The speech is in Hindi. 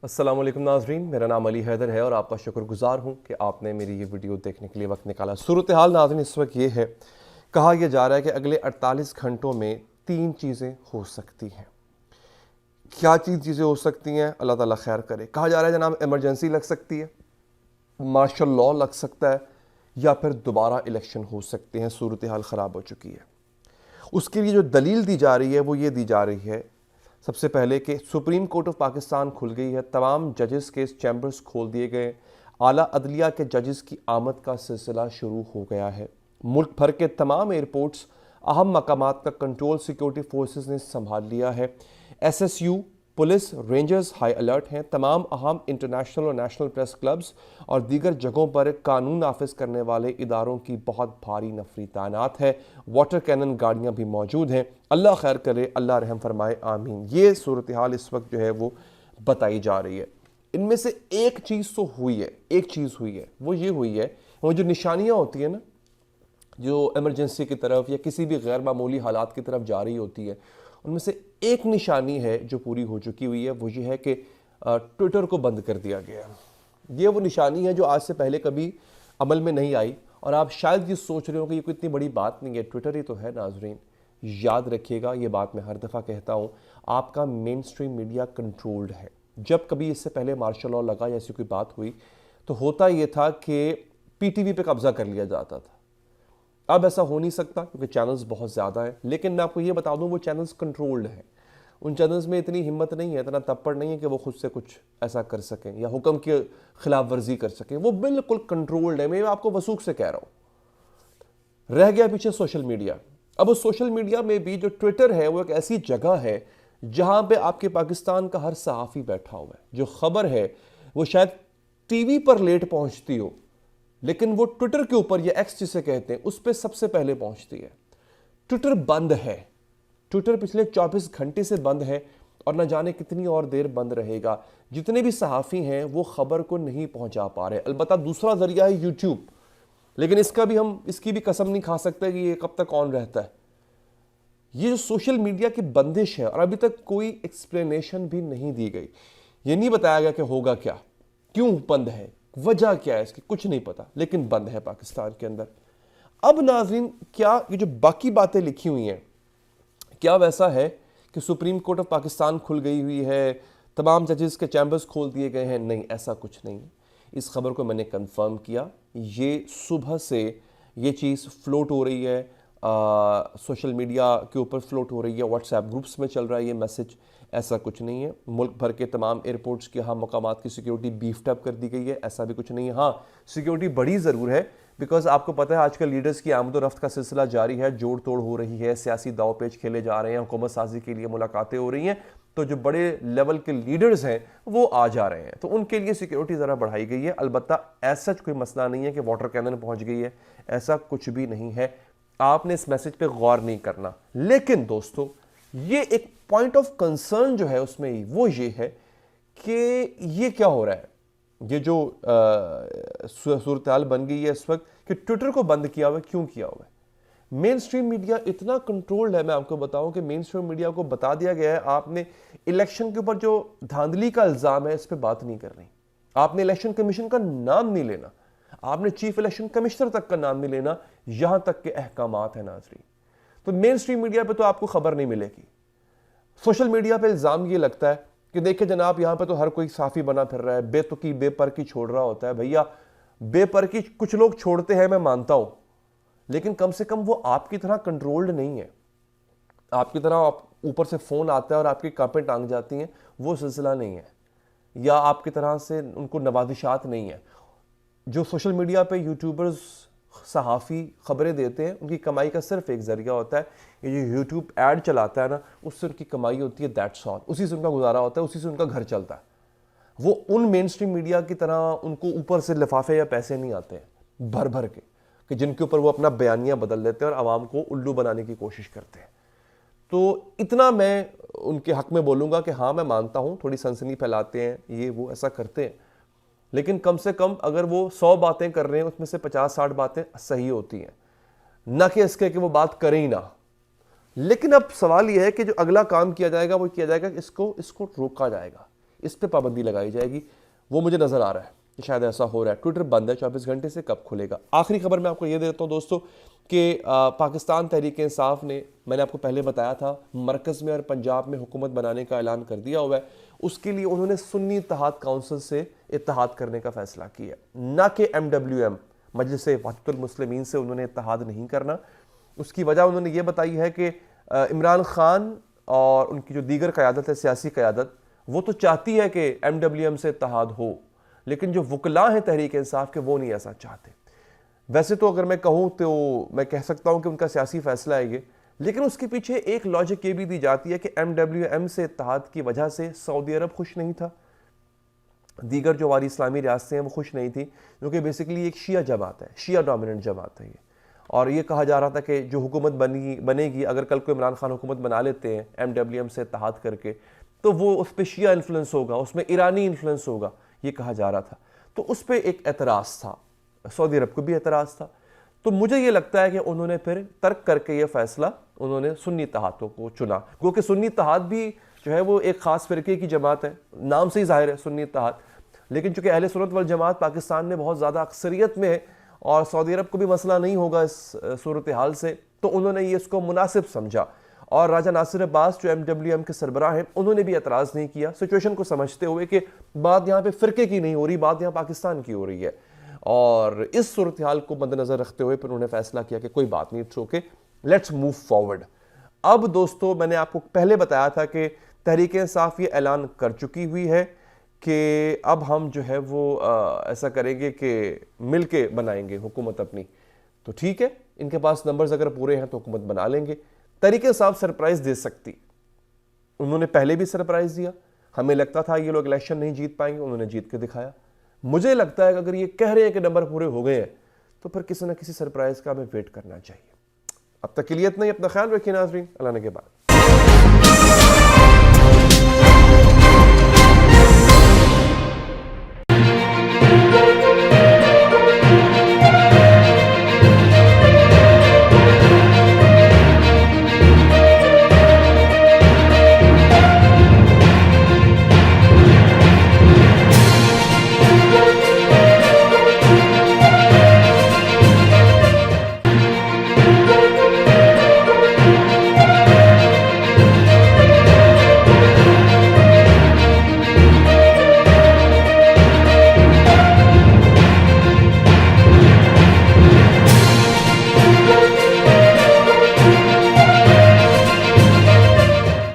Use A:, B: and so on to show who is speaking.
A: अस्सलाम वालेकुम नाजरीन, मेरा नाम अली हैदर है और आपका शुक्रगुजार हूँ कि आपने मेरी ये वीडियो देखने के लिए वक्त निकाला। सूरत हाल नाज़रीन इस वक्त ये है, कहा यह जा रहा है कि अगले 48 घंटों में 3 चीज़ें हो सकती हैं। क्या चीज़ें हो सकती हैं, अल्लाह ताला खैर करे। कहा जा रहा है जनाब इमरजेंसी लग सकती है, मार्शल लॉ लग सकता है, या फिर दोबारा इलेक्शन हो सकते हैं। सूरत हाल ख़राब हो चुकी है। उसके लिए जो दलील दी जा रही है वो ये दी जा रही है सबसे पहले कि सुप्रीम कोर्ट ऑफ पाकिस्तान खुल गई है, तमाम जजेस के चैम्बर्स खोल दिए गए, आला अदलिया के जजेस की आमद का सिलसिला शुरू हो गया है। मुल्क भर के तमाम एयरपोर्ट्स, अहम मकामात का कंट्रोल सिक्योरिटी फोर्सेस ने संभाल लिया है। SSU, police, rangers high alert हैं। तमाम अहम इंटरनेशनल और नेशनल प्रेस क्लब्स और दीगर जगहों पर कानून नाफिज करने वाले इदारों की बहुत भारी नफरी तैनात है। वाटर कैनन गाड़ियां भी मौजूद हैं। अल्लाह खैर करे, अल्लाह रहम फरमाए, आमीन। ये सूरत हाल इस वक्त जो है वो बताई जा रही है। इनमें से एक चीज़ तो हुई है, एक चीज़ हुई है, वो ये हुई है, वो जो निशानियाँ होती हैं ना, जो इमरजेंसी की तरफ या किसी भी गैर मामूली हालात की तरफ जा रही होती है, उनमें से एक निशानी है जो पूरी हो चुकी हुई है। वो ये है कि ट्विटर को बंद कर दिया गया। ये वो निशानी है जो आज से पहले कभी अमल में नहीं आई। और आप शायद ये सोच रहे हो कि ये कोई इतनी बड़ी बात नहीं है, ट्विटर ही तो है। नाजरीन याद रखिएगा, ये बात मैं हर दफ़ा कहता हूँ, आपका मेन स्ट्रीम मीडिया कंट्रोल्ड है। जब कभी इससे पहले मार्शल लॉ लगा या ऐसी कोई बात हुई तो होता ये था कि PTV पे कब्जा कर लिया जाता था। अब ऐसा हो नहीं सकता क्योंकि चैनल्स बहुत ज़्यादा है। लेकिन मैं आपको ये बता दूं, वो चैनल्स कंट्रोल्ड हैं। उन चैनल्स में इतनी हिम्मत नहीं है, इतना तप्पड़ नहीं है कि वो खुद से कुछ ऐसा कर सकें या हुक्म की खिलाफ वर्जी कर सकें। वो बिल्कुल कंट्रोल्ड है। मैं आपको वसूख से कह रहा हूं। रह गया पीछे सोशल मीडिया। अब उस सोशल मीडिया में भी जो ट्विटर है वो एक ऐसी जगह है जहां पे आपके पाकिस्तान का हर सहाफ़ी बैठा हुआ है। जो खबर है वो शायद TV पर लेट पहुंचती हो, लेकिन वो ट्विटर के ऊपर, या एक्स जिसे कहते हैं, उस पर सबसे पहले पहुंचती है। ट्विटर बंद है। ट्विटर पिछले 24 घंटे से बंद है और न जाने कितनी और देर बंद रहेगा। जितने भी सहाफ़ी हैं वो खबर को नहीं पहुंचा पा रहे। अलबत्ता दूसरा जरिया है यूट्यूब, लेकिन इसकी भी कसम नहीं खा सकते कि ये कब तक ऑन रहता है। ये जो सोशल मीडिया की बंदिश है, और अभी तक कोई एक्सप्लेनेशन भी नहीं दी गई। ये नहीं बताया गया कि होगा क्या, क्यों बंद है, वजह क्या है इसकी, कुछ नहीं पता, लेकिन बंद है पाकिस्तान के अंदर। अब नाज़रीन, क्या ये जो बाकी बातें लिखी हुई हैं, क्या वैसा है कि सुप्रीम कोर्ट ऑफ पाकिस्तान खुल गई हुई है, तमाम जजेस के चैम्बर्स खोल दिए गए हैं? नहीं, ऐसा कुछ नहीं है। इस खबर को मैंने कंफर्म किया। ये सुबह से ये चीज़ फ्लोट हो रही है, सोशल मीडिया के ऊपर फ्लोट हो रही है, व्हाट्सएप ग्रुप्स में चल रहा है ये मैसेज। ऐसा कुछ नहीं है। मुल्क भर के तमाम एयरपोर्ट्स के अहम मकामात की सिक्योरिटी बीफ्ड अप कर दी गई है। ऐसा भी कुछ नहीं है। हाँ, सिक्योरिटी बड़ी ज़रूर है, बिकॉज आपको पता है आजकल लीडर्स की आमद रफ्त का सिलसिला जारी है, जोड़ तोड़ हो रही है, सियासी दाव पेच खेले जा रहे हैं, हुकूमत साजी के लिए मुलाकातें हो रही हैं। तो जो बड़े लेवल के लीडर्स हैं वो आ जा रहे हैं, तो उनके लिए सिक्योरिटी ज़रा बढ़ाई गई है। अलबत्ता ऐसा कोई मसला नहीं है कि वाटर कैनन पहुंच गई है, ऐसा कुछ भी नहीं है। आपने इस मैसेज पे गौर नहीं करना। लेकिन दोस्तों, ये एक पॉइंट ऑफ कंसर्न जो है उसमें वो ये है कि ये क्या हो रहा है, ये जो सूरत हाल बन गई है इस वक्त कि ट्विटर को बंद किया हुआ है। क्यों किया हुआ है? मेन स्ट्रीम मीडिया इतना कंट्रोल्ड है, मैं आपको बताऊं कि मेन स्ट्रीम मीडिया को बता दिया गया है, आपने इलेक्शन के ऊपर जो धांधली का इल्जाम है इस पर बात नहीं करनी, आपने इलेक्शन कमीशन का नाम नहीं लेना, आपने चीफ इलेक्शन कमिश्नर तक का नाम नहीं लेना, यहां तक के अहकामात है नाजरीन। तो मेन स्ट्रीम मीडिया पे तो आपको खबर नहीं मिलेगी। सोशल मीडिया पे इल्जाम ये लगता है कि देखिए जनाब, यहां पे तो हर कोई साफी बना फिर रहा है, बेतुकी बेपर की छोड़ रहा होता है। भैया, बेपर की कुछ लोग छोड़ते हैं, मैं मानता हूं, लेकिन कम से कम वो आपकी तरह कंट्रोल्ड नहीं है। आपकी तरह आप ऊपर से फोन आता है और आपकी कापें टांग जाती हैं, वो सिलसिला नहीं है। या आपकी तरह से उनको नवाजिशात नहीं है। जो सोशल मीडिया पे यूट्यूबर्स, सहाफ़ी खबरें देते हैं, उनकी कमाई का सिर्फ एक जरिया होता है, ये जो यूट्यूब ऐड चलाता है ना, उससे उनकी कमाई होती है, दैट्स ऑल। उसी से उनका गुजारा होता है, उसी से उनका घर चलता है। वो उन मेन स्ट्रीम मीडिया की तरह उनको ऊपर से लिफाफे या पैसे नहीं आते हैं भर भर के, कि जिनके ऊपर वो अपना बयानियाँ बदल देते हैं और आवाम को उल्लू बनाने की कोशिश करते हैं। तो इतना मैं उनके हक में बोलूँगा कि हाँ, मैं मानता हूँ थोड़ी सनसनी फैलाते हैं, ये वो ऐसा करते हैं, लेकिन कम से कम अगर वो 100 बातें कर रहे हैं उसमें से 50-60 बातें सही होती हैं, न कि इसके कि वो बात करें ही ना। लेकिन अब सवाल यह है कि जो अगला काम किया जाएगा वो किया जाएगा, इसको रोका जाएगा, इस पर पाबंदी लगाई जाएगी। वो मुझे नज़र आ रहा है कि शायद ऐसा हो रहा है। ट्विटर बंद है 24 घंटे से, कब खुलेगा? आखिरी खबर मैं आपको ये दे देता हूँ दोस्तों कि पाकिस्तान तहरीक इंसाफ ने, मैंने आपको पहले बताया था, मरकज़ में और पंजाब में हुकूमत बनाने का ऐलान कर दिया हुआ है। उसके लिए उन्होंने सुन्नी इत्तेहाद काउंसिल से इत्तेहाद करने का फैसला किया, ना कि MWM मजलिस वहदतुल मुस्लिमीन से उन्होंने इत्तेहाद नहीं करना। उसकी वजह उन्होंने ये बताई है कि इमरान खान और उनकी जो दीगर क़यादत है, सियासी क़यादत, वो तो चाहती है कि MWM से इत्तेहाद हो, लेकिन जो वकला हैं तहरीक इंसाफ के, वो नहीं ऐसा चाहते। वैसे तो अगर मैं कहूँ तो मैं कह सकता हूँ कि उनका सियासी फैसला है ये, लेकिन उसके पीछे एक लॉजिक ये भी दी जाती है कि MWM से इत्तेहाद की वजह से सऊदी अरब खुश नहीं था, दीगर जो हमारी इस्लामी रियासतें हैं वो खुश नहीं थी, क्योंकि बेसिकली एक शिया जमात है, शिया डोमिनेंट जमात है ये। और ये कहा जा रहा था कि जो हुकूमत बनेगी, अगर कल को इमरान खान हुकूमत बना लेते हैं MWM से इत्तेहाद करके, तो वो उस पर शिया इन्फ्लुएंस होगा, उसमें ईरानी इन्फ्लुएंस होगा, ये कहा जा रहा था। तो उस पर एक एतराज़ था, सऊदी अरब को भी एतराज़ था। तो मुझे ये लगता है कि उन्होंने फिर तर्क करके ये फैसला उन्होंने सुन्नी इत्तेहादों को चुना, क्योंकि सुन्नी इत्तेहाद भी जो है वो एक ख़ास फ़िरके की जमात है, नाम से ही ज़ाहिर है सुन्नी इत्तेहाद। लेकिन चूँकि अहले सुन्नत वल जमात पाकिस्तान में बहुत ज़्यादा अक्सरियत में है और सऊदी अरब को भी मसला नहीं होगा इस सूरत हाल से, तो उन्होंने ये इसको मुनासिब समझा। और राजा नासिर अब्बास जो MWM के सरबराह हैं, उन्होंने भी एतराज़ नहीं किया, सिचुएशन को समझते हुए कि बात यहाँ पे फ़िरके की नहीं हो रही, बात यहाँ पाकिस्तान की हो रही है। और इस सूरत हाल को मद्देनज़र रखते हुए फिर उन्होंने फैसला किया कि कोई बात नहीं, it's okay, let's move forward. अब दोस्तों, मैंने आपको पहले बताया था कि तहरीक इंसाफ ये ऐलान कर चुकी हुई है कि अब हम जो है वो ऐसा करेंगे कि मिल के बनाएंगे हुकूमत अपनी। तो ठीक है, इनके पास नंबर्स अगर पूरे हैं तो हुकूमत बना लेंगे। तहरीक इंसाफ सरप्राइज दे सकती, उन्होंने पहले भी सरप्राइज दिया, हमें लगता था ये लोग इलेक्शन नहीं जीत पाएंगे, उन्होंने जीत के दिखाया। मुझे लगता है कि अगर ये कह रहे हैं कि नंबर पूरे हो गए हैं, तो फिर किसी ना किसी सरप्राइज का हमें वेट करना चाहिए। अब तक के लिए इतना ही, अपना ख्याल रखिए नाज़रीन, अल्लाह ने के बाद।